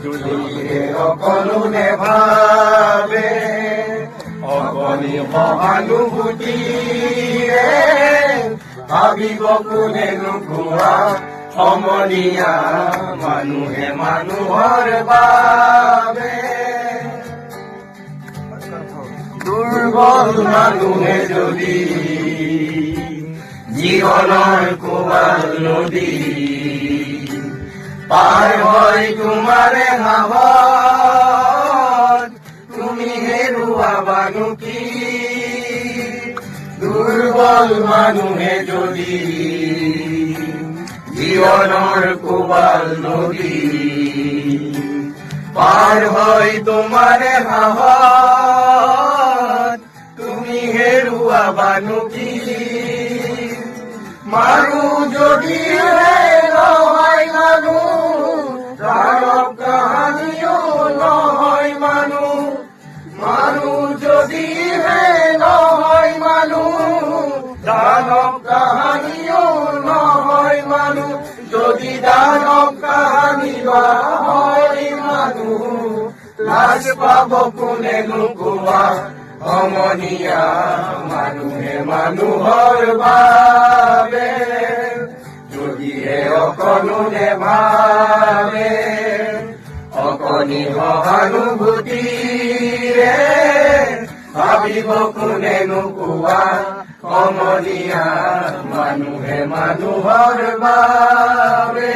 যদিহে অকলো নেভাবে অগণি সহানুভূতিৰে ভাবিব কোনে নোকোৱা সমনীয়া মানুহে মানুহৰ বাবে দুৰ্বল মানুহে যদি জীৱনৰ কোবাল নদী পাৰ হয় তোমাৰে সাহস তুমি হেৰুৱাবানো কি দুৰ্বল মানুহে যদি জীৱনৰ কোবাল নদী পাৰ হয় তোমাৰে সাহস তুমি হেৰুৱাবানো কি মানুহ যদি নহয় মানুহ গায়ক কাহানিও নহয় মানুহ মানুহ যদি নহয় মানুহ দানৱ কাহানিও নহয় মানুহ যদি দানৱ কাহানি হয় মানুহ লাজ পাব কোনে নোকোৱা সমনীয়া মানুহে মানুহৰ বাবে যদিহে অকণো নেভাবে অকণি সহানুভূতিৰে ভাবিব কোনে নোকোৱা সমনীয়া মানুহে মানুহৰ বাবে